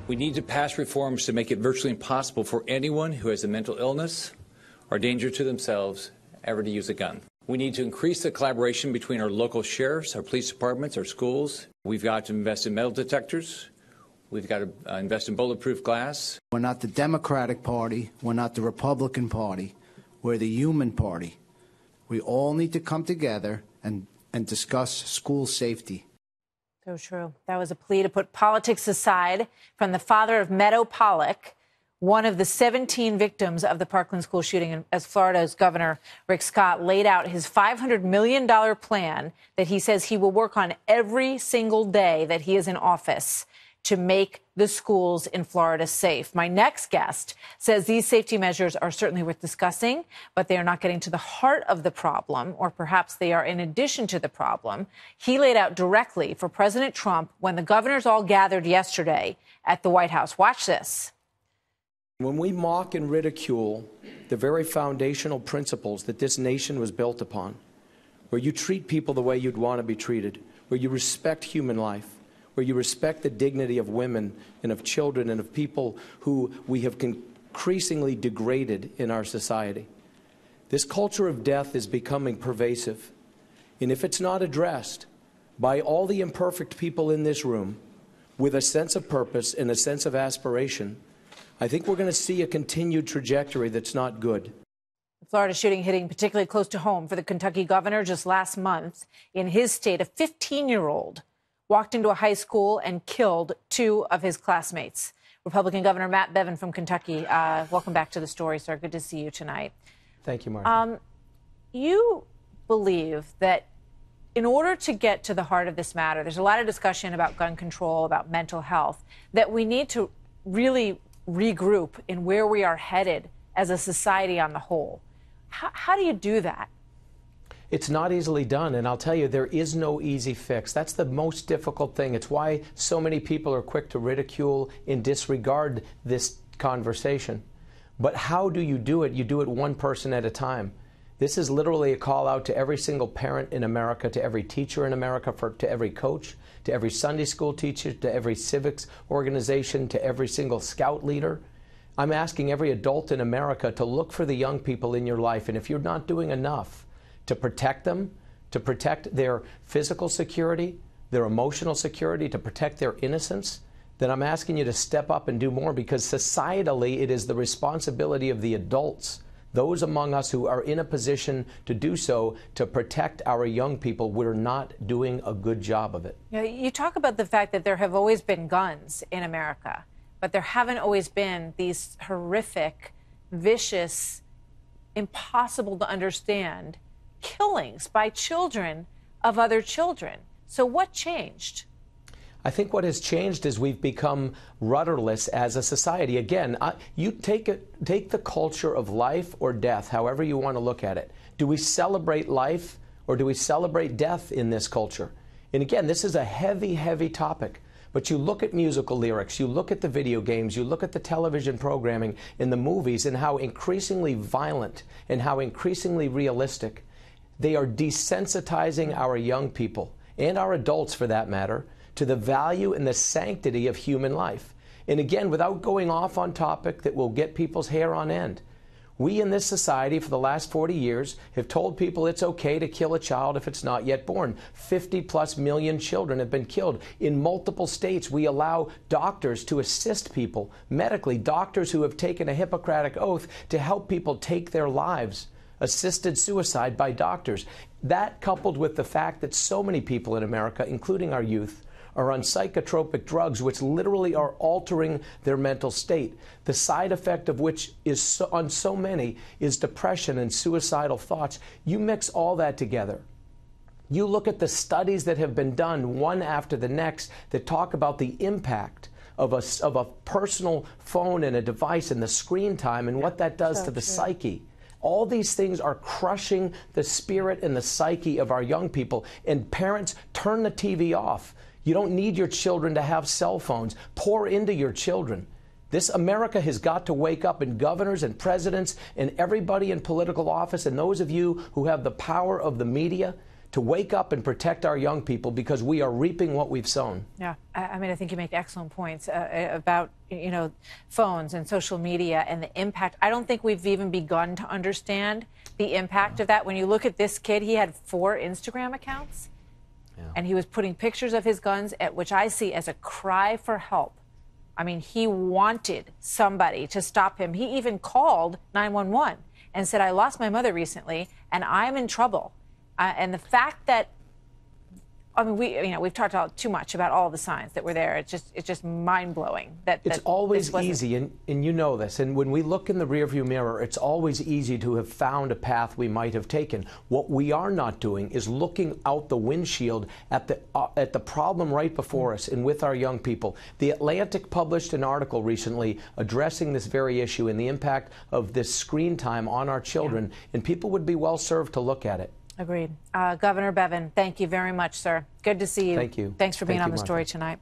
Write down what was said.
We need to pass reforms to make it virtually impossible for anyone who has a mental illness or danger to themselves ever to use a gun. We need to increase the collaboration between our local sheriffs, our police departments, our schools. We've got to invest in metal detectors. We've got to invest in bulletproof glass. We're not the Democratic Party. We're not the Republican Party. We're the human party. We all need to come together and discuss school safety. So true. That was a plea to put politics aside from the father of Meadow Pollack, one of the 17 victims of the Parkland school shooting, as Florida's Governor Rick Scott laid out his $500 million plan that he says he will work on every single day that he is in office to make the schools in Florida safe. My next guest says these safety measures are certainly worth discussing, but they are not getting to the heart of the problem, or perhaps they are in addition to the problem. He laid out directly for President Trump when the governors all gathered yesterday at the White House. Watch this. When we mock and ridicule the very foundational principles that this nation was built upon, where you treat people the way you'd want to be treated, where you respect human life, where you respect the dignity of women and of children and of people who we have increasingly degraded in our society. This culture of death is becoming pervasive. And if it's not addressed by all the imperfect people in this room with a sense of purpose and a sense of aspiration, I think we're going to see a continued trajectory that's not good. The Florida shooting hitting particularly close to home for the Kentucky governor. Just last month in his state, a 15-year-old walked into a high school and killed two of his classmates. Republican Governor Matt Bevin from Kentucky, welcome back to the story, sir. Good to see you tonight. Thank you, Martha. You believe that in order to get to the heart of this matter, there's a lot of discussion about gun control, about mental health, that we need to really regroup in where we are headed as a society on the whole. How do you do that? It's not easily done, and I'll tell you, there is no easy fix. That's the most difficult thing. It's why so many people are quick to ridicule and disregard this conversation. But how do you do it? You do it one person at a time. This is literally a call out to every single parent in America, to every teacher in America, to every coach, to every Sunday school teacher, to every civics organization, to every single scout leader. I'm asking every adult in America to look for the young people in your life, and if you're not doing enough to protect them, to protect their physical security, their emotional security, to protect their innocence, then I'm asking you to step up and do more, because societally it is the responsibility of the adults, those among us who are in a position to do so, to protect our young people. We're not doing a good job of it. You talk about the fact that there have always been guns in America, but there haven't always been these horrific, vicious, impossible to understand killings by children of other children. So what changed? I think what has changed is we've become rudderless as a society. Again, you take the culture of life or death, however you want to look at it. Do we celebrate life or do we celebrate death in this culture? And again, this is a heavy, heavy topic. But you look at musical lyrics, you look at the video games, you look at the television programming in the movies, and how increasingly violent and how increasingly realistic they are desensitizing our young people, and our adults for that matter, to the value and the sanctity of human life. And again, without going off on topic that will get people's hair on end, we in this society for the last 40 years have told people it's okay to kill a child if it's not yet born. 50+ million children have been killed. In multiple states, we allow doctors to assist people medically, doctors who have taken a Hippocratic oath to help people take their lives. Assisted suicide by doctors. That, coupled with the fact that so many people in America, including our youth, are on psychotropic drugs, which literally are altering their mental state, the side effect of which is on so many is depression and suicidal thoughts. You mix all that together. You look at the studies that have been done one after the next that talk about the impact of a personal phone and a device and the screen time and what that does to the psyche. All these things are crushing the spirit and the psyche of our young people. And parents, turn the TV off. You don't need your children to have cell phones. Pour into your children. This America has got to wake up, and governors and presidents and everybody in political office and those of you who have the power of the media to wake up and protect our young people, because we are reaping what we've sown. Yeah, I mean, I think you make excellent points about, phones and social media and the impact. I don't think we've even begun to understand the impact of that. When you look at this kid, he had 4 Instagram accounts, and he was putting pictures of his guns, which I see as a cry for help. I mean, he wanted somebody to stop him. He even called 911 and said, I lost my mother recently, and I'm in trouble. And the fact that, I mean, we've talked too much about all the signs that were there. It's just mind-blowing. It's always easy, and you know this. And when we look in the rearview mirror, it's always easy to have found a path we might have taken. What we are not doing is looking out the windshield at the problem right before us and with our young people. The Atlantic published an article recently addressing this very issue and the impact of this screen time on our children, and people would be well served to look at it. Agreed. Governor Bevin, thank you very much, sir. Good to see you. Thank you. Thanks for being on the Martha. story tonight.